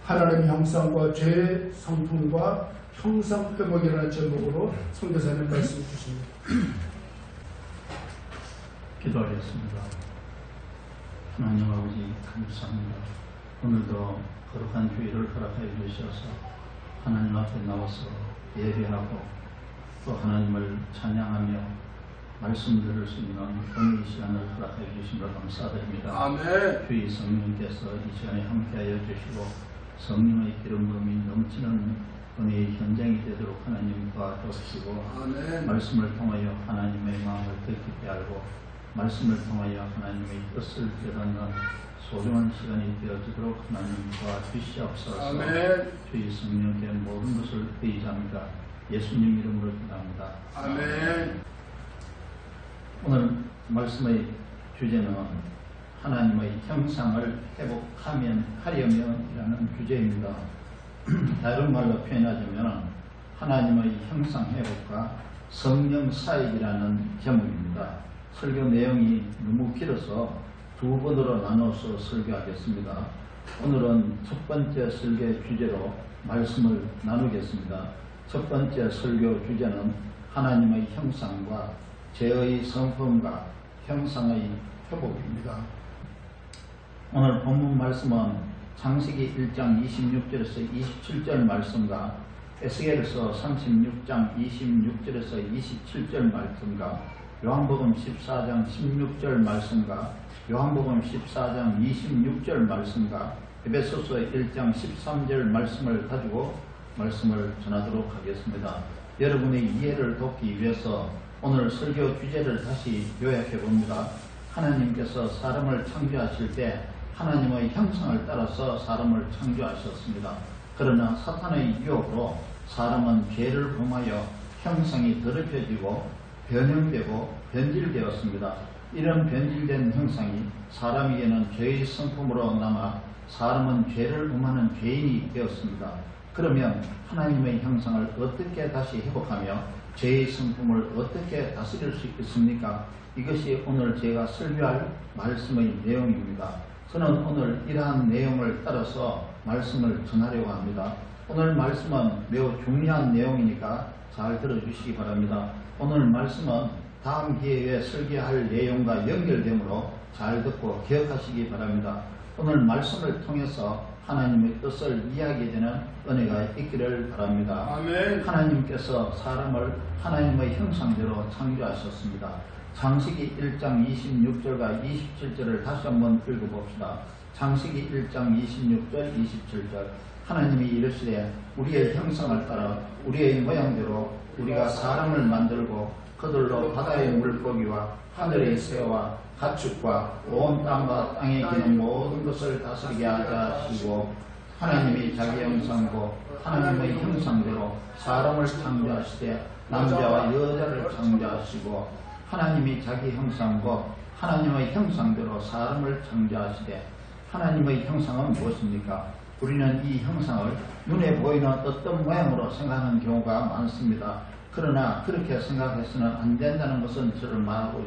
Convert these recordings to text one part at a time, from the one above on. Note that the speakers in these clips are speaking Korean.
하나님의 형상과 죄의 성품과 형상 회복이라는 제목으로 선교사님 말씀 주십니다. 기도하겠습니다. 하나님 아버지 감사합니다. 오늘도 거룩한 주일을 허락하여 주셔서 하나님 앞에 나와서 예배하고 또 하나님을 찬양하며 말씀 들을 수 있는 은혜의 시간을 허락하여 주심으로 감사드립니다. 아멘. 주의 성령께서 이 시간에 함께하여 주시고 성령의 기름 부음이 넘치는 은혜의 현장이 되도록 하나님 도와주시고 아멘. 말씀을 통하여 하나님의 마음을 더 깊이 알고 말씀을 통하여 하나님의 뜻을 깨닫는 소중한 시간이 되어지도록 하나님 도와주시옵소서. 아멘. 주의 성령께 모든 것을 의지합니다. 예수님 이름으로 기도합니다. 아멘. 오늘 말씀의 주제는 하나님의 형상을 회복하려면이라는 주제입니다. 다른 말로 표현하자면 하나님의 형상 회복과 성령 사역이라는 제목입니다. 설교 내용이 너무 길어서 두 번으로 나눠서 설교하겠습니다. 오늘은 첫 번째 설교 주제로 말씀을 나누겠습니다. 첫 번째 설교 주제는 하나님의 형상과 죄의 성품과 형상의 회복입니다. 오늘 본문 말씀은 창세기 1장 26절에서 27절 말씀과 에스겔서 36장 26절에서 27절 말씀과 요한복음 14장 16절 말씀과 요한복음 14장 26절 말씀과 에베소서 1장 13절 말씀을 가지고 말씀을 전하도록 하겠습니다. 여러분의 이해를 돕기 위해서 오늘 설교 주제를 다시 요약해 봅니다. 하나님께서 사람을 창조하실 때 하나님의 형상을 따라서 사람을 창조하셨습니다. 그러나 사탄의 유혹으로 사람은 죄를 범하여 형상이 더럽혀지고 변형되고 변질되었습니다. 이런 변질된 형상이 사람에게는 죄의 성품으로 남아 사람은 죄를 범하는 죄인이 되었습니다. 그러면 하나님의 형상을 어떻게 다시 회복하며 죄의 성품을 어떻게 다스릴 수 있습니까? 이것이 오늘 제가 설교할 말씀의 내용입니다. 저는 오늘 이러한 내용을 따라서 말씀을 전하려고 합니다. 오늘 말씀은 매우 중요한 내용이니까 잘 들어주시기 바랍니다. 오늘 말씀은 다음 기회에 설교할 내용과 연결되므로 잘 듣고 기억하시기 바랍니다. 오늘 말씀을 통해서 하나님의 뜻을 이야기되는 은혜가 있기를 바랍니다. 아멘. 하나님께서 사람을 하나님의 형상대로 창조하셨습니다. 창세기 1장 26절과 27절을 다시 한번 읽어봅시다. 창세기 1장 26절 27절 하나님이 이르시되 우리의 형상을 따라 우리의 모양대로 우리가 사람을 만들고 그들로 바다의 물고기와 하늘의 새와 가축과 온 땅과 땅에 기는 모든 것을 다스리게 하자 하시고 하나님이 자기 형상고 하나님의 형상대로 사람을 창조하시되 남자와 여자를 창조하시고 하나님이 자기 형상고 하나님의 형상대로 사람을 창조하시되 하나님의 형상은 무엇입니까? 우리는 이 형상을 눈에 보이는 어떤 모양으로 생각하는 경우가 많습니다. 그러나 그렇게 생각해서는 안 된다는 것은 저를 말하고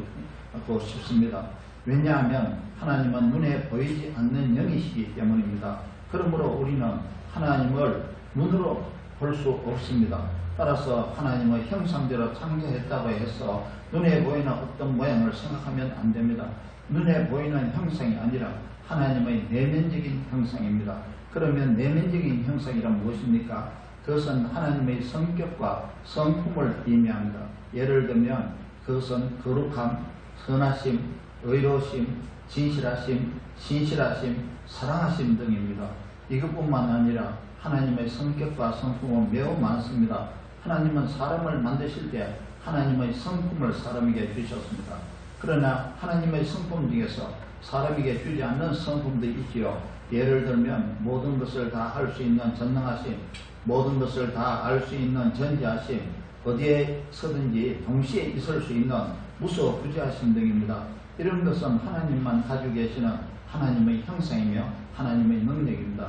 싶습니다. 왜냐하면 하나님은 눈에 보이지 않는 영이시기 때문입니다. 그러므로 우리는 하나님을 눈으로 볼 수 없습니다. 따라서 하나님의 형상대로 창조했다고 해서 눈에 보이는 어떤 모양을 생각하면 안 됩니다. 눈에 보이는 형상이 아니라 하나님의 내면적인 형상입니다. 그러면 내면적인 형상이란 무엇입니까? 그것은 하나님의 성격과 성품을 의미합니다. 예를 들면 그것은 거룩함, 선하심, 의로우심, 진실하심, 신실하심, 사랑하심 등입니다. 이것뿐만 아니라 하나님의 성격과 성품은 매우 많습니다. 하나님은 사람을 만드실 때 하나님의 성품을 사람에게 주셨습니다. 그러나 하나님의 성품 중에서 사람에게 주지 않는 성품도 있지요. 예를 들면 모든 것을 다 할 수 있는 전능하심, 모든 것을 다 알 수 있는 전지하심, 어디에 서든지 동시에 있을 수 있는 무소부지하심 등입니다. 이런 것은 하나님만 가지고 계시는 하나님의 형상이며 하나님의 능력입니다.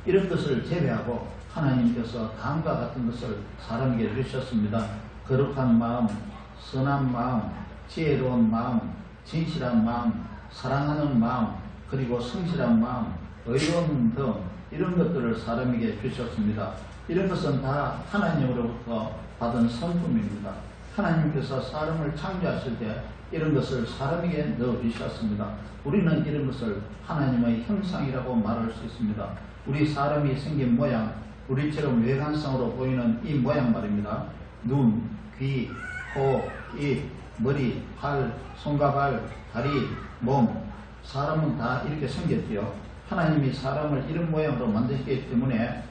이런 것을 제외하고 하나님께서 다음과 같은 것을 사람에게 주셨습니다. 거룩한 마음, 선한 마음, 지혜로운 마음, 진실한 마음, 사랑하는 마음, 그리고 성실한 마음, 의로운 등 이런 것들을 사람에게 주셨습니다. 이런 것은 다 하나님으로부터 받은 성품입니다. 하나님께서 사람을 창조하실 때 이런 것을 사람에게 넣어주셨습니다. 우리는 이런 것을 하나님의 형상이라고 말할 수 있습니다. 우리 사람이 생긴 모양, 우리처럼 외관상으로 보이는 이 모양 말입니다. 눈, 귀, 코, 입, 머리, 팔, 손과 발, 다리, 몸, 사람은 다 이렇게 생겼지요. 하나님이 사람을 이런 모양으로 만드셨기 때문에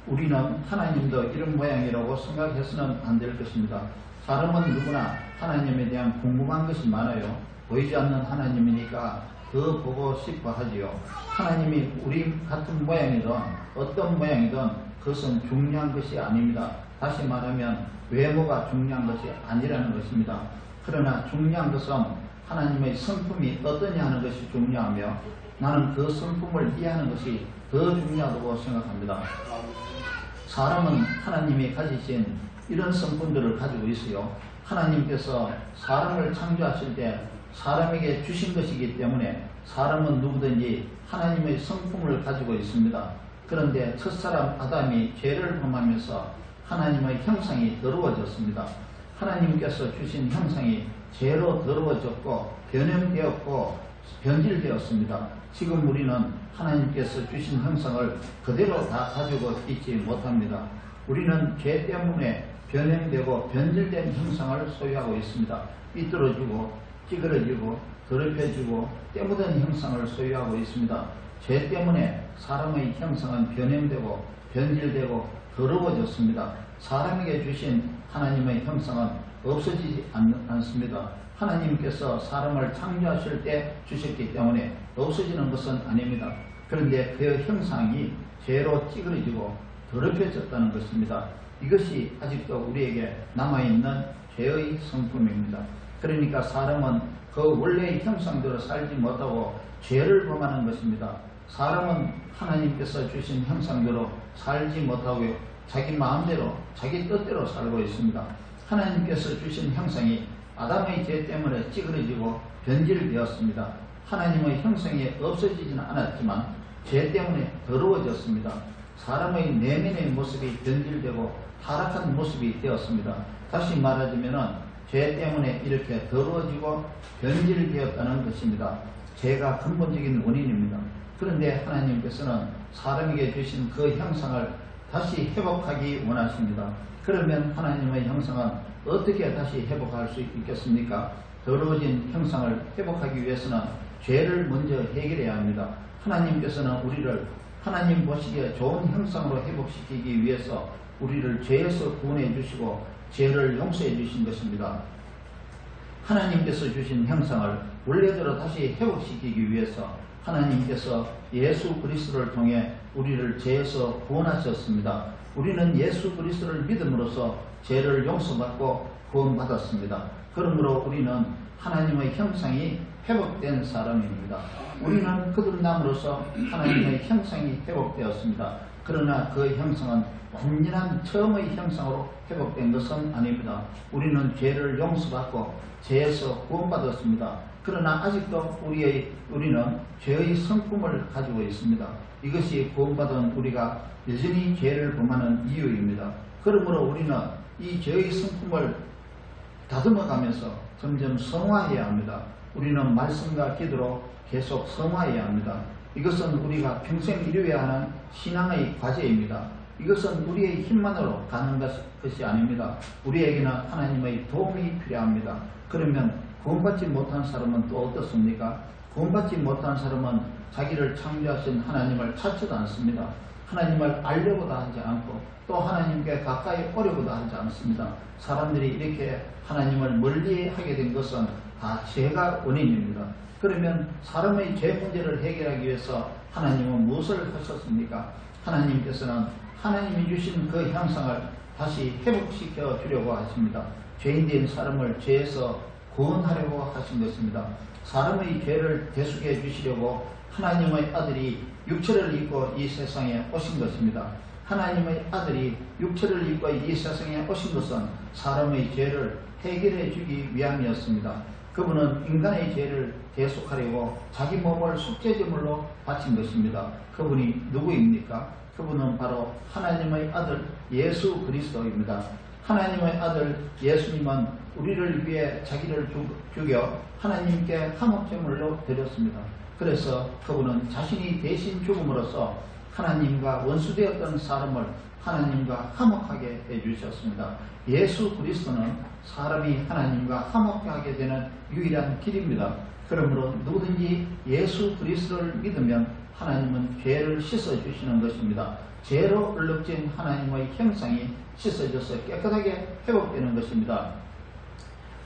우리는 하나님도 이런 모양이라고 생각해서는 안 될 것입니다. 사람은 누구나 하나님에 대한 궁금한 것이 많아요. 보이지 않는 하나님이니까 더 보고 싶어 하지요. 하나님이 우리 같은 모양이든 어떤 모양이든 그것은 중요한 것이 아닙니다. 다시 말하면 외모가 중요한 것이 아니라는 것입니다. 그러나 중요한 것은 하나님의 성품이 어떠냐 하는 것이 중요하며 나는 그 성품을 이해하는 것이 더 중요하다고 생각합니다. 사람은 하나님이 가지신 이런 성품들을 가지고 있어요. 하나님께서 사람을 창조하실 때 사람에게 주신 것이기 때문에 사람은 누구든지 하나님의 성품을 가지고 있습니다. 그런데 첫사람 아담이 죄를 범하면서 하나님의 형상이 더러워졌습니다. 하나님께서 주신 형상이 죄로 더러워졌고 변형되었고 변질되었습니다. 지금 우리는 하나님께서 주신 형상을 그대로 다 가지고 있지 못합니다. 우리는 죄 때문에 변형되고 변질된 형상을 소유하고 있습니다. 삐뚤어지고 찌그러지고 더럽혀지고 때묻은 형상을 소유하고 있습니다. 죄 때문에 사람의 형상은 변형되고 변질되고 더러워졌습니다. 사람에게 주신 하나님의 형상은 없어지지 않습니다. 하나님께서 사람을 창조하실 때 주셨기 때문에 없어지는 것은 아닙니다. 그런데 그 형상이 죄로 찌그러지고 더럽혀졌다는 것입니다. 이것이 아직도 우리에게 남아있는 죄의 성품입니다. 그러니까 사람은 그 원래의 형상대로 살지 못하고 죄를 범하는 것입니다. 사람은 하나님께서 주신 형상대로 살지 못하고 자기 마음대로 자기 뜻대로 살고 있습니다. 하나님께서 주신 형상이 아담의 죄 때문에 찌그러지고 변질되었습니다. 하나님의 형상이 없어지지는 않았지만 죄 때문에 더러워졌습니다. 사람의 내면의 모습이 변질되고 타락한 모습이 되었습니다. 다시 말하자면 죄 때문에 이렇게 더러워지고 변질되었다는 것입니다. 죄가 근본적인 원인입니다. 그런데 하나님께서는 사람에게 주신 그 형상을 다시 회복하기 원하십니다. 그러면 하나님의 형상은 어떻게 다시 회복할 수 있겠습니까? 더러워진 형상을 회복하기 위해서는 죄를 먼저 해결해야 합니다. 하나님께서는 우리를 하나님 보시기에 좋은 형상으로 회복시키기 위해서 우리를 죄에서 구원해 주시고 죄를 용서해 주신 것입니다. 하나님께서 주신 형상을 원래대로 다시 회복시키기 위해서 하나님께서 예수 그리스도를 통해 우리를 죄에서 구원하셨습니다. 우리는 예수 그리스도를 믿음으로써 죄를 용서받고 구원받았습니다. 그러므로 우리는 하나님의 형상이 회복된 사람입니다. 우리는 거듭남으로써 하나님의 형상이 회복되었습니다. 그러나 그 형상은 완전한 처음의 형상으로 회복된 것은 아닙니다. 우리는 죄를 용서받고 죄에서 구원받았습니다. 그러나 아직도 우리는 죄의 성품을 가지고 있습니다. 이것이 구원받은 우리가 여전히 죄를 범하는 이유입니다. 그러므로 우리는 이 죄의 성품을 다듬어가면서 점점 성화해야 합니다. 우리는 말씀과 기도로 계속 성화해야 합니다. 이것은 우리가 평생 이루어야 하는 신앙의 과제입니다. 이것은 우리의 힘만으로 가는 것이 아닙니다. 우리에게는 하나님의 도움이 필요합니다. 그러면 구원받지 못한 사람은 또 어떻습니까? 구원받지 못한 사람은 자기를 창조하신 하나님을 찾지도 않습니다. 하나님을 알려고도 하지 않고 또 하나님께 가까이 오려고도 하지 않습니다. 사람들이 이렇게 하나님을 멀리하게 된 것은 다 죄가 원인입니다. 그러면 사람의 죄 문제를 해결하기 위해서 하나님은 무엇을 하셨습니까? 하나님께서는 하나님이 주신 그 형상을 다시 회복시켜 주려고 하십니다. 죄인된 사람을 죄에서 구원하려고 하신 것입니다. 사람의 죄를 대속해 주시려고 하나님의 아들이 육체를 입고 이 세상에 오신 것입니다. 하나님의 아들이 육체를 입고 이 세상에 오신 것은 사람의 죄를 해결해 주기 위함이었습니다. 그분은 인간의 죄를 대속하려고 자기 몸을 속죄제물로 바친 것입니다. 그분이 누구입니까? 그분은 바로 하나님의 아들 예수 그리스도입니다. 하나님의 아들 예수님은 우리를 위해 자기를 죽여 하나님께 화목제물로 드렸습니다. 그래서 그분은 자신이 대신 죽음으로써 하나님과 원수되었던 사람을 하나님과 화목하게 해주셨습니다. 예수 그리스도는 사람이 하나님과 화목하게 되는 유일한 길입니다. 그러므로 누구든지 예수 그리스도를 믿으면 하나님은 죄를 씻어주시는 것입니다. 죄로 얼룩진 하나님의 형상이 씻어져서 깨끗하게 회복되는 것입니다.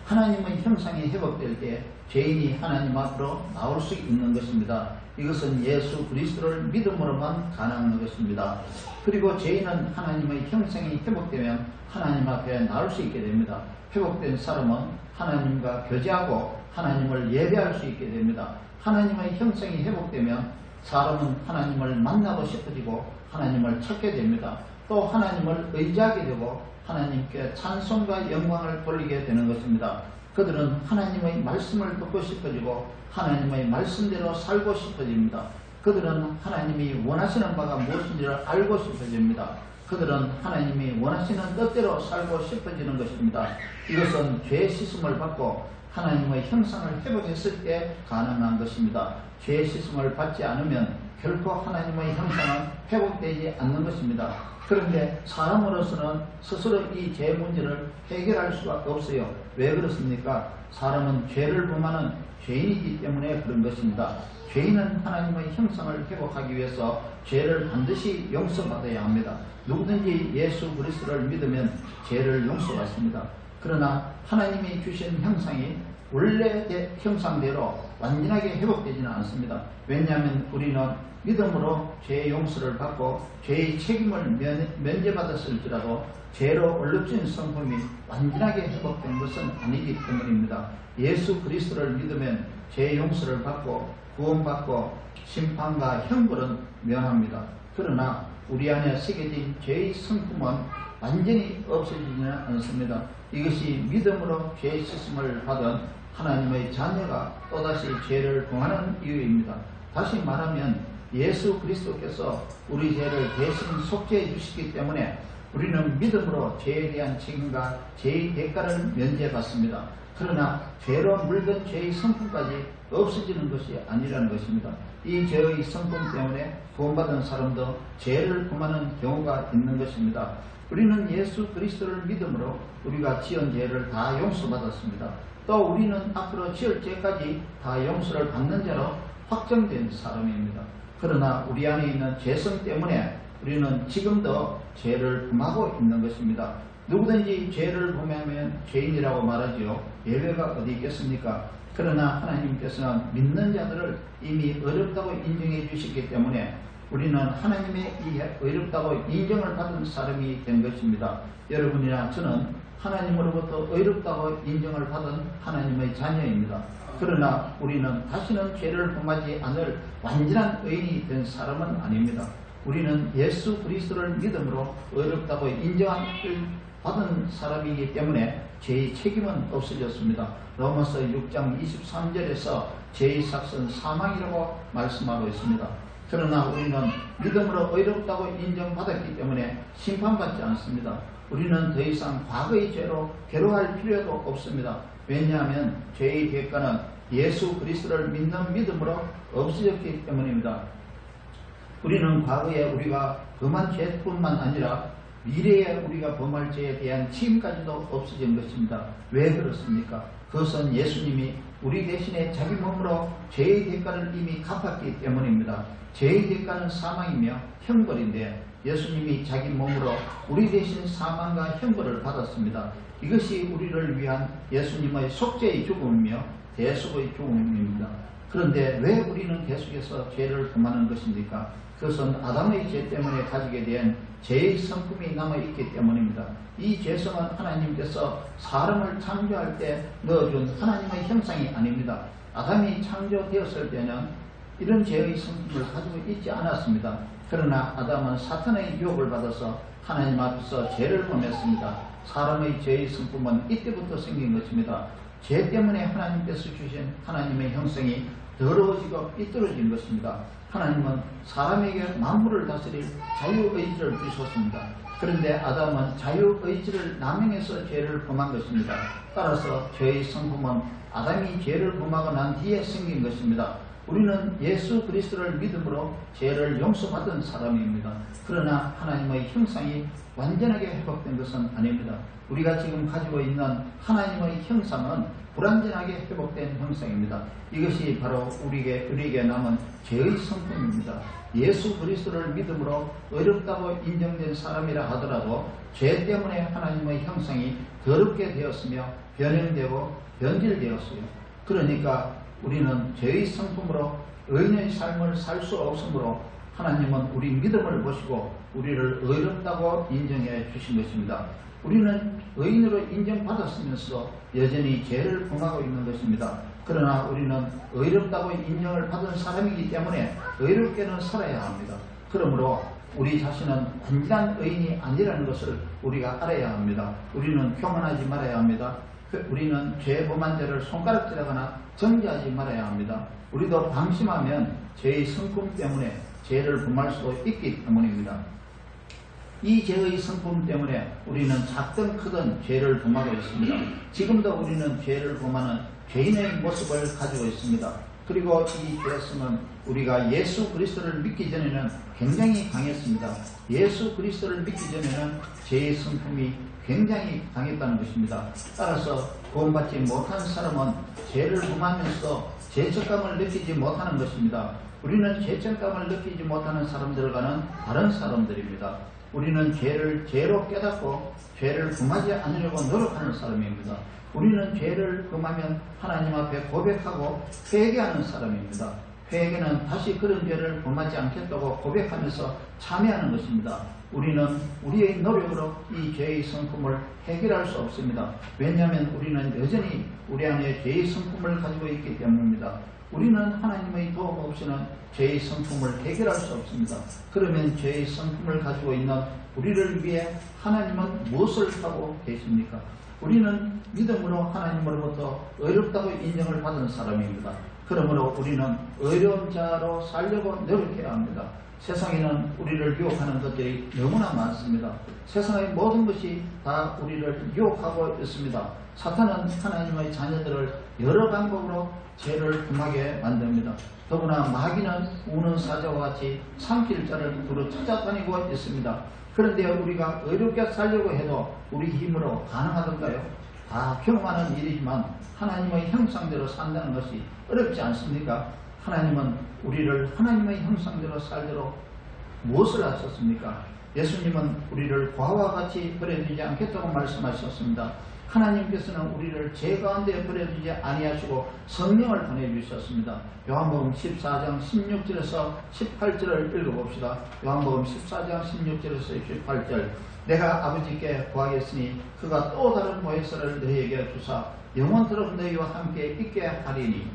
하나님의 형상이 회복될 때 죄인이 하나님 앞으로 나올 수 있는 것입니다. 이것은 예수 그리스도를 믿음으로만 가능한 것입니다. 그리고 죄인은 하나님의 형상이 회복되면 하나님 앞에 나올 수 있게 됩니다. 회복된 사람은 하나님과 교제하고 하나님을 예배할 수 있게 됩니다. 하나님의 형상이 회복되면 사람은 하나님을 만나고 싶어지고 하나님을 찾게 됩니다. 또 하나님을 의지하게 되고 하나님께 찬송과 영광을 돌리게 되는 것입니다. 그들은 하나님의 말씀을 듣고 싶어지고 하나님의 말씀대로 살고 싶어집니다. 그들은 하나님이 원하시는 바가 무엇인지를 알고 싶어집니다. 그들은 하나님이 원하시는 뜻대로 살고 싶어지는 것입니다. 이것은 죄 씻음을 받고 하나님의 형상을 회복했을 때 가능한 것입니다. 죄 씻음을 받지 않으면 결코 하나님의 형상은 회복되지 않는 것입니다. 그런데 사람으로서는 스스로 이 죄 문제를 해결할 수가 없어요. 왜 그렇습니까? 사람은 죄를 범하는 죄인이기 때문에 그런 것입니다. 죄인은 하나님의 형상을 회복하기 위해서 죄를 반드시 용서받아야 합니다. 누구든지 예수 그리스도를 믿으면 죄를 용서받습니다. 그러나 하나님이 주신 형상이 원래 형상대로 완전하게 회복되지는 않습니다. 왜냐하면 우리는 믿음으로 죄의 용서를 받고 죄의 책임을 면제받았을지라도 죄로 얼룩진 성품이 완전하게 회복된 것은 아니기 때문입니다. 예수 그리스도를 믿으면 죄의 용서를 받고 구원받고 심판과 형벌은 면합니다. 그러나 우리 안에 새겨진 죄의 성품은 완전히 없어지지는 않습니다. 이것이 믿음으로 죄 씻음을 받은 하나님의 자녀가 또다시 죄를 범하는 이유입니다. 다시 말하면 예수 그리스도께서 우리 죄를 대신 속죄해 주시기 때문에 우리는 믿음으로 죄에 대한 책임과 죄의 대가를 면제받습니다. 그러나 죄로 물든 죄의 성품까지 없어지는 것이 아니라는 것입니다. 이 죄의 성품 때문에 구원받은 사람도 죄를 범하는 경우가 있는 것입니다. 우리는 예수 그리스도를 믿음으로 우리가 지은 죄를 다 용서받았습니다. 또 우리는 앞으로 지을 죄까지 다 용서를 받는 자로 확정된 사람입니다. 그러나 우리 안에 있는 죄성 때문에 우리는 지금도 죄를 범하고 있는 것입니다. 누구든지 죄를 범하면 죄인이라고 말하지요. 예외가 어디 있겠습니까? 그러나 하나님께서는 믿는 자들을 이미 어렵다고 인정해 주셨기 때문에 우리는 하나님의 이 어렵다고 인정을 받은 사람이 된 것입니다. 여러분이나 저는 하나님으로부터 어렵다고 인정을 받은 하나님의 자녀입니다. 그러나 우리는 다시는 죄를 범하지 않을 완전한 의인이 된 사람은 아닙니다. 우리는 예수 그리스도를 믿음으로 어렵다고 인정을 받은 사람이기 때문에 죄의 책임은 없어졌습니다. 로마서 6장 23절에서 죄의 삭은 사망이라고 말씀하고 있습니다. 그러나 우리는 믿음으로 어렵다고 인정받았기 때문에 심판받지 않습니다. 우리는 더 이상 과거의 죄로 괴로워할 필요도 없습니다. 왜냐하면 죄의 대가는 예수 그리스도를 믿는 믿음으로 없어졌기 때문입니다. 우리는 과거에 우리가 범한 죄뿐만 아니라 미래에 우리가 범할 죄에 대한 책임까지도 없어진 것입니다. 왜 그렇습니까? 그것은 예수님이 우리 대신에 자기 몸으로 죄의 대가를 이미 갚았기 때문입니다. 죄의 대가는 사망이며 형벌인데 예수님이 자기 몸으로 우리 대신 사망과 형벌을 받았습니다. 이것이 우리를 위한 예수님의 속죄의 죽음이며 대속의 죽음입니다. 그런데 왜 우리는 계속해서 죄를 범하는 것입니까? 그것은 아담의 죄 때문에 가지게 된 죄의 성품이 남아있기 때문입니다. 이 죄성은 하나님께서 사람을 창조할 때 넣어준 하나님의 형상이 아닙니다. 아담이 창조되었을 때는 이런 죄의 성품을 가지고 있지 않았습니다. 그러나 아담은 사탄의 유혹을 받아서 하나님 앞에서 죄를 범했습니다. 사람의 죄의 성품은 이때부터 생긴 것입니다. 죄 때문에 하나님께서 주신 하나님의 형성이 더러워지고 삐뚤어진 것입니다. 하나님은 사람에게 만물을 다스릴 자유의지를 주셨습니다. 그런데 아담은 자유의지를 남용해서 죄를 범한 것입니다. 따라서 죄의 성품은 아담이 죄를 범하고 난 뒤에 생긴 것입니다. 우리는 예수 그리스도를 믿음으로 죄를 용서받은 사람입니다. 그러나 하나님의 형상이 완전하게 회복된 것은 아닙니다. 우리가 지금 가지고 있는 하나님의 형상은 불완전하게 회복된 형상입니다. 이것이 바로 우리에게 남은 죄의 성품입니다. 예수 그리스도를 믿음으로 의롭다고 인정된 사람이라 하더라도 죄 때문에 하나님의 형상이 더럽게 되었으며 변형되고 변질되었어요. 그러니까 우리는 죄의 성품으로 의인의 삶을 살 수 없으므로 하나님은 우리 믿음을 보시고 우리를 의롭다고 인정해 주신 것입니다. 우리는 의인으로 인정받았으면서 여전히 죄를 범하고 있는 것입니다. 그러나 우리는 의롭다고 인정을 받은 사람이기 때문에 의롭게는 살아야 합니다. 그러므로 우리 자신은 완전한 의인이 아니라는 것을 우리가 알아야 합니다. 우리는 교만하지 말아야 합니다. 우리는 죄 범한 자를 손가락질하거나 정죄하지 말아야 합니다. 우리도 방심하면 죄의 성품 때문에 죄를 범할 수도 있기 때문입니다. 이 죄의 성품 때문에 우리는 작든 크든 죄를 범하고 있습니다. 지금도 우리는 죄를 범하는 죄인의 모습을 가지고 있습니다. 그리고 이 죄성은 우리가 예수 그리스도를 믿기 전에는 굉장히 강했습니다. 예수 그리스도를 믿기 전에는 죄의 성품이 굉장히 강했다는 것입니다. 따라서 구원받지 못한 사람은 죄를 범하면서 죄책감을 느끼지 못하는 것입니다. 우리는 죄책감을 느끼지 못하는 사람들과는 다른 사람들입니다. 우리는 죄를 죄로 깨닫고 죄를 범하지 않으려고 노력하는 사람입니다. 우리는 죄를 범하면 하나님 앞에 고백하고 회개하는 사람입니다. 회개는 다시 그런 죄를 범하지 않겠다고 고백하면서 참여하는 것입니다. 우리는 우리의 노력으로 이 죄의 성품을 해결할 수 없습니다. 왜냐하면 우리는 여전히 우리 안에 죄의 성품을 가지고 있기 때문입니다. 우리는 하나님의 도움 없이는 죄의 성품을 해결할 수 없습니다. 그러면 죄의 성품을 가지고 있는 우리를 위해 하나님은 무엇을 하고 계십니까? 우리는 믿음으로 하나님으로부터 의롭다고 인정을 받은 사람입니다. 그러므로 우리는 의로운 자로 살려고 노력해야 합니다. 세상에는 우리를 유혹하는 것들이 너무나 많습니다. 세상의 모든 것이 다 우리를 유혹하고 있습니다. 사탄은 하나님의 자녀들을 여러 방법으로 죄를 범하게 만듭니다. 더구나 마귀는 우는 사자와 같이 삼킬 자를 두루 찾아다니고 있습니다. 그런데 우리가 의롭게 살려고 해도 우리 힘으로 가능하던가요? 다 경험하는 일이지만 하나님의 형상대로 산다는 것이 어렵지 않습니까? 하나님은 우리를 하나님의 형상대로 살도록 무엇을 하셨습니까? 예수님은 우리를 과와 같이 버려두지 않겠다고 말씀하셨습니다. 하나님께서는 우리를 죄 가운데 버려두지 아니하시고 성령을 보내주셨습니다. 요한복음 14장 16절에서 18절을 읽어봅시다. 요한복음 14장 16절에서 18절. 내가 아버지께 구하겠으니 그가 또 다른 보혜사를 너희에게 주사 영원토록 너희와 함께 있게 하리니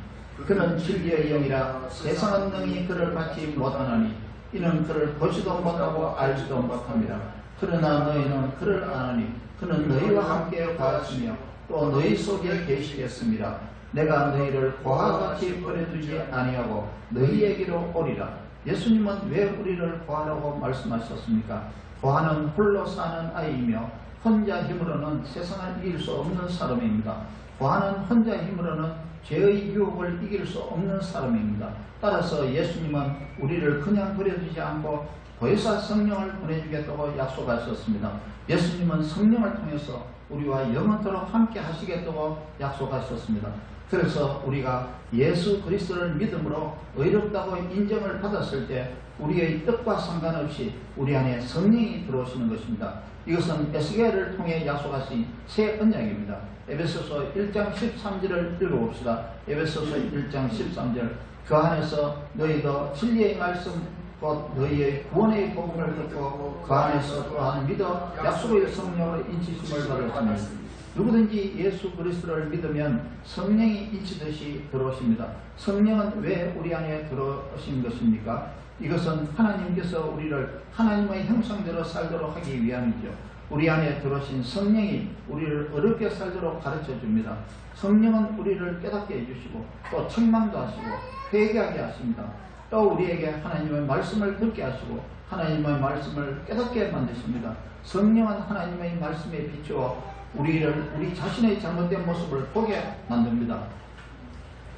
그는 진리의 영이라 세상은 능히 그를 받지 못하나니 이는 그를 보지도 못하고 알지도 못합니다. 그러나 너희는 그를 아나니 그는 너희와 함께 가시며 또 너희 속에 계시겠습니다. 내가 너희를 고와 같이 버려두지 아니하고 너희에게로 오리라. 예수님은 왜 우리를 고하라고 말씀하셨습니까? 고아는 홀로 사는 아이이며 혼자 힘으로는 세상을 이길 수 없는 사람입니다. 고아는 혼자 힘으로는 죄의 유혹을 이길 수 없는 사람입니다. 따라서 예수님은 우리를 그냥 버려두지 않고 보혜사 성령을 보내주겠다고 약속하셨습니다. 예수님은 성령을 통해서 우리와 영원토록 함께 하시겠다고 약속하셨습니다. 그래서 우리가 예수 그리스도를 믿음으로 의롭다고 인정을 받았을 때 우리의 뜻과 상관없이 우리 안에 성령이 들어오시는 것입니다. 이것은 에스겔을 통해 약속하신 새 언약입니다. 에베소서 1장 13절을 읽어봅시다. 에베소서 1장 13절. 그 안에서 너희도 진리의 말씀 곧 너희의 구원의 복음을 듣고 그 안에서 또한 믿어 약속의 성령으로 인치심을 받았으니 누구든지 예수 그리스도를 믿으면 성령이 인치듯이 들어오십니다. 성령은 왜 우리 안에 들어오신 것입니까? 이것은 하나님께서 우리를 하나님의 형상대로 살도록 하기 위함이죠. 우리 안에 들어오신 성령이 우리를 어렵게 살도록 가르쳐 줍니다. 성령은 우리를 깨닫게 해주시고 또 책망도 하시고 회개하게 하십니다. 또 우리에게 하나님의 말씀을 듣게 하시고 하나님의 말씀을 깨닫게 만드십니다. 성령은 하나님의 말씀에 비추어 우리 자신의 잘못된 모습을 보게 만듭니다.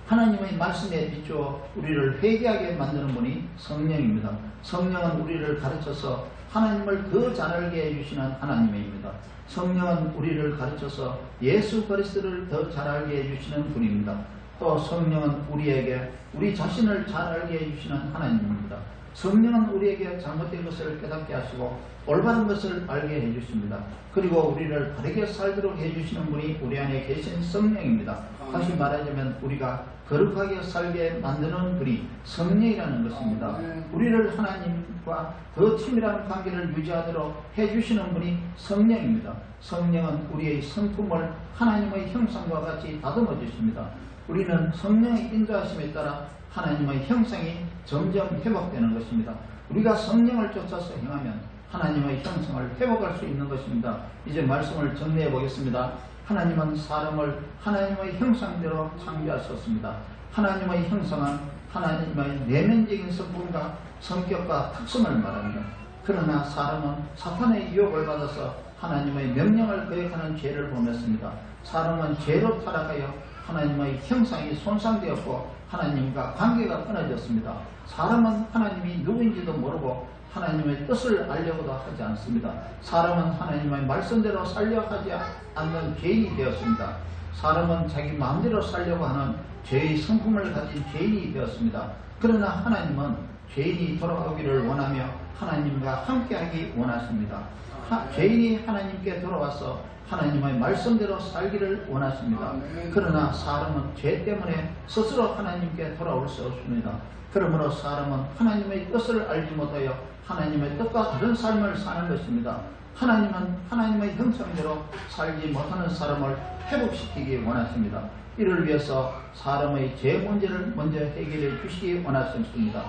하나님의 말씀에 비추어 우리를 회개하게 만드는 분이 성령입니다. 성령은 우리를 가르쳐서 하나님을 더 잘 알게 해주시는 하나님입니다. 성령은 우리를 가르쳐서 예수 그리스도를 더 잘 알게 해주시는 분입니다. 또 성령은 우리에게 우리 자신을 잘 알게 해주시는 하나님입니다. 성령은 우리에게 잘못된 것을 깨닫게 하시고 올바른 것을 알게 해주십니다. 그리고 우리를 바르게 살도록 해주시는 분이 우리 안에 계신 성령입니다. 다시 말하자면 우리가 거룩하게 살게 만드는 분이 성령이라는 것입니다. 우리를 하나님과 더 친밀한 관계를 유지하도록 해주시는 분이 성령입니다. 성령은 우리의 성품을 하나님의 형상과 같이 다듬어 주십니다. 우리는 성령의 인도하심에 따라 하나님의 형상이 점점 회복되는 것입니다. 우리가 성령을 쫓아서 행하면 하나님의 형상을 회복할 수 있는 것입니다. 이제 말씀을 정리해 보겠습니다. 하나님은 사람을 하나님의 형상대로 창조하셨습니다. 하나님의 형상은 하나님의 내면적인 성품과 성격과 특성을 말합니다. 그러나 사람은 사탄의 유혹을 받아서 하나님의 명령을 거역하는 죄를 범했습니다. 사람은 죄로 타락하여 하나님의 형상이 손상되었고 하나님과 관계가 끊어졌습니다. 사람은 하나님이 누구인지도 모르고 하나님의 뜻을 알려고도 하지 않습니다. 사람은 하나님의 말씀대로 살려 하지 않는 죄인이 되었습니다. 사람은 자기 마음대로 살려고 하는 죄의 성품을 가진 죄인이 되었습니다. 그러나 하나님은 죄인이 돌아오기를 원하며 하나님과 함께하기 원하십니다. 죄인이 하나님께 돌아와서 하나님의 말씀대로 살기를 원하십니다. 그러나 사람은 죄 때문에 스스로 하나님께 돌아올 수 없습니다. 그러므로 사람은 하나님의 뜻을 알지 못하여 하나님의 뜻과 다른 삶을 사는 것입니다. 하나님은 하나님의 형상대로 살지 못하는 사람을 회복시키기 원하십니다. 이를 위해서 사람의 죄 문제를 먼저 해결해 주시기 원하십니다.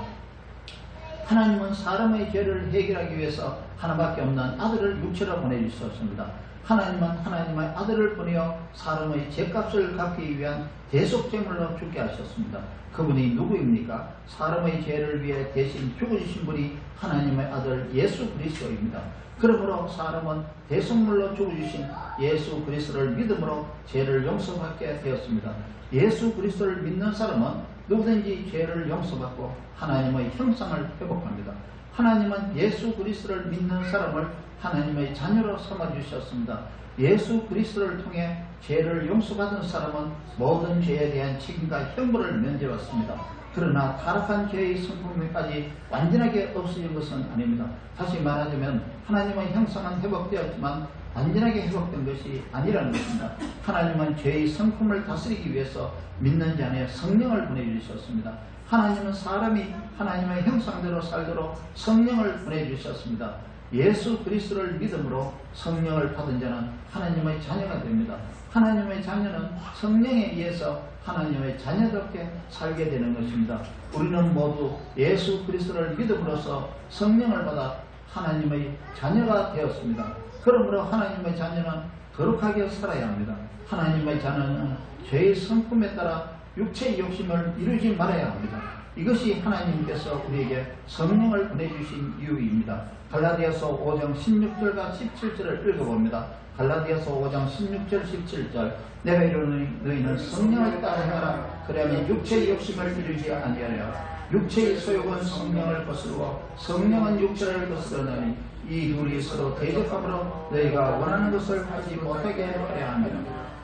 하나님은 사람의 죄를 해결하기 위해서 하나밖에 없는 아들을 육체로 보내주셨습니다. 하나님은 하나님의 아들을 보내어 사람의 죄값을 갚기 위한 대속제물로 죽게 하셨습니다. 그분이 누구입니까? 사람의 죄를 위해 대신 죽으신 분이 하나님의 아들 예수 그리스도입니다. 그러므로 사람은 대속물로 죽으신 예수 그리스도를 믿음으로 죄를 용서받게 되었습니다. 예수 그리스도를 믿는 사람은 누구든지 죄를 용서받고 하나님의 형상을 회복합니다. 하나님은 예수 그리스도를 믿는 사람을 하나님의 자녀로 삼아주셨습니다. 예수 그리스도를 통해 죄를 용서받은 사람은 모든 죄에 대한 책임과 형벌을 면제받습니다. 그러나 타락한 죄의 성품까지 완전하게 없어진 것은 아닙니다. 다시 말하자면 하나님의 형상은 회복되었지만 완전하게 회복된 것이 아니라는 것입니다. 하나님은 죄의 성품을 다스리기 위해서 믿는 자 안에 성령을 보내주셨습니다. 하나님은 사람이 하나님의 형상대로 살도록 성령을 보내주셨습니다. 예수 그리스도를 믿음으로 성령을 받은 자는 하나님의 자녀가 됩니다. 하나님의 자녀는 성령에 의해서 하나님의 자녀답게 살게 되는 것입니다. 우리는 모두 예수 그리스도를 믿음으로써 성령을 받아 하나님의 자녀가 되었습니다. 그러므로 하나님의 자녀는 거룩하게 살아야 합니다. 하나님의 자녀는 죄의 성품에 따라 육체의 욕심을 이루지 말아야 합니다. 이것이 하나님께서 우리에게 성령을 보내주신 이유입니다. 갈라디아서 5장 16절과 17절을 읽어봅니다. 갈라디아서 5장 16절 17절 내가 이르노니 너희는 성령을 따라 행하라. 그래야만 육체의 욕심을 이루지 아니하려. 육체의 소욕은 성령을 거스르고 성령은 육체를 거스르나니 이 둘이 서로 대적함으로 너희가 원하는 것을 하지 못하게 하려 합니다.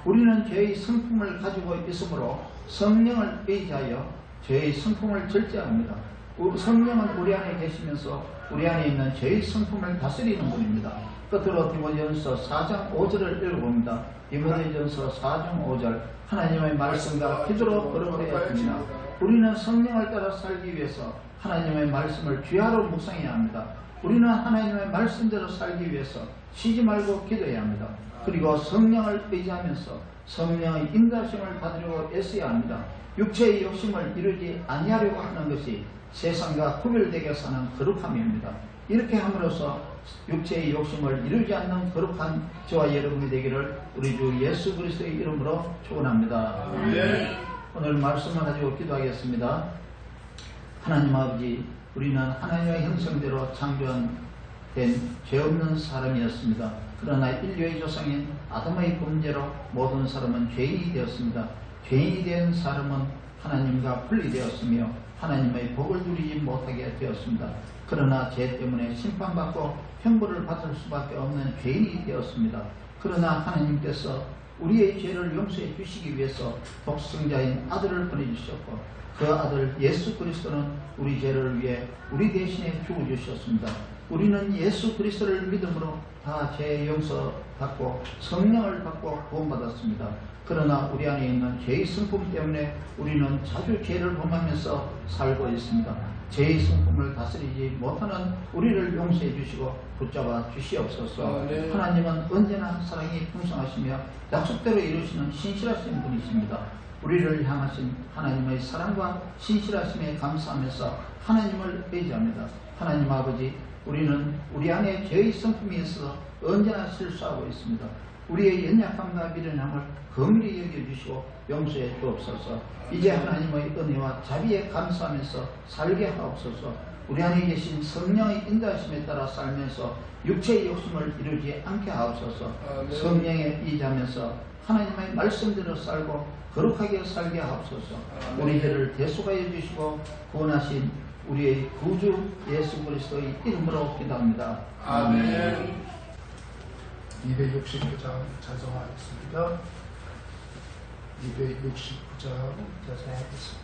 우리는 죄의 성품을 가지고 있으므로 성령을 의지하여 죄의 성품을 절제합니다. 성령은 우리 안에 계시면서 우리 안에 있는 죄의 성품을 다스리는 분입니다. 끝으로 디모데전서 4장 5절을 읽어봅니다. 디모데전서 4장 5절 하나님의 말씀과 기도로 거룩해야 합니다. 우리는 성령을 따라 살기 위해서 하나님의 말씀을 귀하로 묵상해야 합니다. 우리는 하나님의 말씀대로 살기 위해서 쉬지 말고 기도해야 합니다. 그리고 성령을 의지하면서 성령의 인도하심을 받으려고 애써야 합니다. 육체의 욕심을 이루지 아니하려고 하는 것이 세상과 구별되게 사는 거룩함입니다. 이렇게 함으로써 육체의 욕심을 이루지 않는 거룩한 저와 여러분이 되기를 우리 주 예수 그리스도의 이름으로 축원합니다. 오늘 말씀을 가지고 기도하겠습니다. 하나님 아버지, 우리는 하나님의 형상대로 창조된 죄 없는 사람이었습니다. 그러나 인류의 조상인 아담의 범죄로 모든 사람은 죄인이 되었습니다. 죄인이 된 사람은 하나님과 분리되었으며 하나님의 복을 누리지 못하게 되었습니다. 그러나 죄 때문에 심판받고 형벌을 받을 수밖에 없는 죄인이 되었습니다. 그러나 하나님께서 우리의 죄를 용서해 주시기 위해서 독생자인 아들을 보내주셨고 그 아들 예수 그리스도는 우리 죄를 위해 우리 대신에 죽어주셨습니다. 우리는 예수 그리스도를 믿음으로 다 죄 용서받고 성령을 받고 구원받았습니다. 그러나 우리 안에 있는 죄의 성품 때문에 우리는 자주 죄를 범하면서 살고 있습니다. 죄의 성품을 다스리지 못하는 우리를 용서해 주시고 붙잡아 주시옵소서. 하나님은 언제나 사랑이 풍성하시며 약속대로 이루시는 신실하신 분이십니다. 우리를 향하신 하나님의 사랑과 신실하심에 감사하면서 하나님을 의지합니다. 하나님 아버지, 우리는 우리 안에 죄의 성품이 있어서 언제나 실수하고 있습니다. 우리의 연약함과 미련함을 긍휼히 여겨주시고 용서해 주옵소서. 이제 하나님의 은혜와 자비에 감사하면서 살게 하옵소서. 우리 안에 계신 성령의 인도하심에 따라 살면서 육체의 욕심을 이루지 않게 하옵소서. 성령에 의지하면서 하나님의 말씀대로 살고 거룩하게 살게 하옵소서. 우리 죄를 대속하여 주시고 구원하신 우리의 구주 예수 그리스도의 이름으로 기도합니다. 아멘. 269장 찬송하겠습니다. 269장 찬송하겠습니다.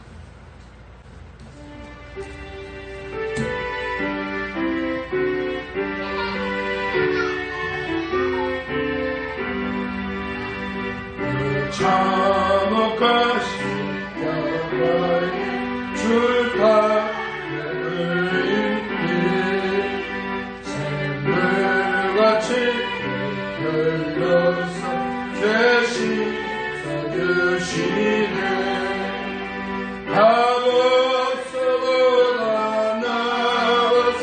참혹하신 영원히 줄타를 입히 샘물같이 흘러서 계시 서주시네. 하옵소서 나와서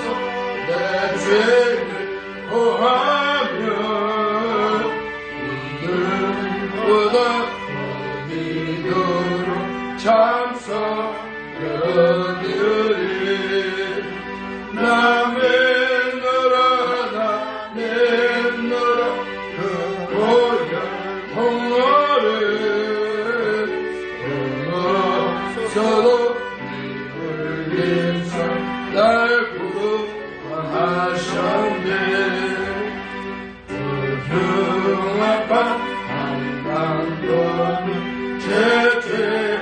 내 죄를 고하며 이름보다 믿도록 참석하리니. 남의 너라 남의 너라 그 보혈 통로를 넘어서도 흘린 산 날 구원하셨네. 그 흉악한 한강도는 제 죄를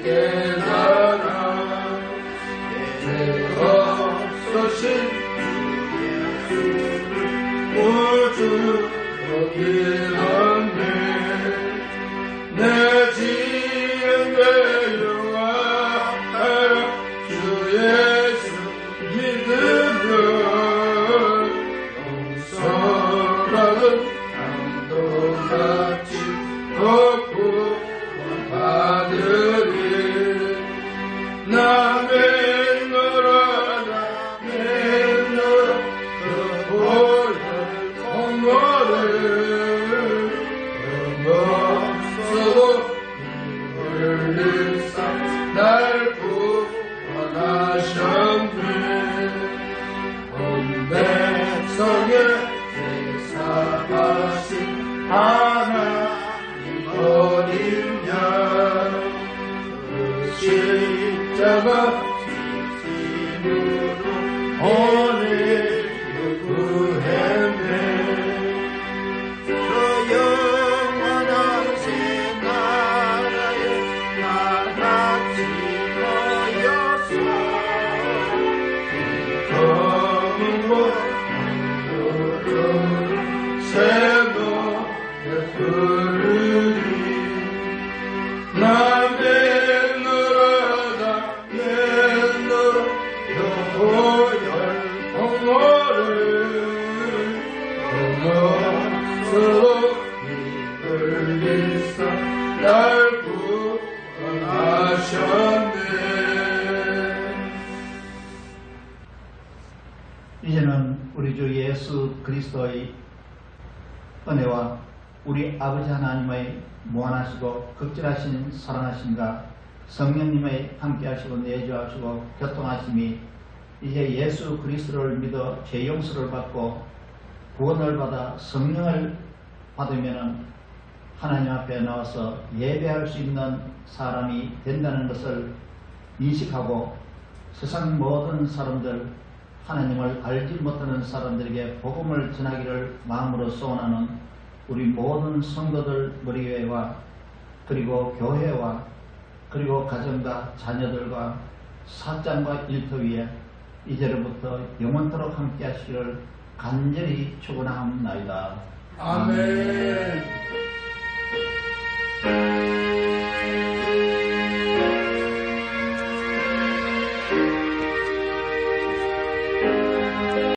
깨달아 죄 없으신 우주로 길었네. 내 지은 죄용하라 주 예수 믿으면 용서받은 강도같이 걷고 받으리. 남의 너라 남의 너라 그 보혈 통로를 넘어서도 흘린 산 날 구원하셨네. 온 백성의 제사하신 하나님 어린 양 그 십자가 지심으로 오늘도 구했네. 그 영원한 새 나라에 다같이 모여서 검은 곳 새 노래 부르리. 남의 너라 남의 너라 그 보혈 통로를 넘어서도 흘린 산 날 구원하셨네. 이제는 우리 주 예수 그리스도의 은혜와 우리 아버지 하나님의 무한하시고 극진하신 사랑하심과 성령님의 함께하시고 내주하시고 교통하심이 이제 예수 그리스도를 믿어 죄 용서를 받고 구원을 받아 성령을 받으면 하나님 앞에 나와서 예배할 수 있는 사람이 된다는 것을 인식하고 세상 모든 사람들, 하나님을 알지 못하는 사람들에게 복음을 전하기를 마음으로 소원하는 우리 모든 성도들 머리회와 그리고 교회와 그리고 가정과 자녀들과 사장과 일터위에 이제로부터 영원토록 함께 하시기를 간절히 축원하옵나이다. 아멘.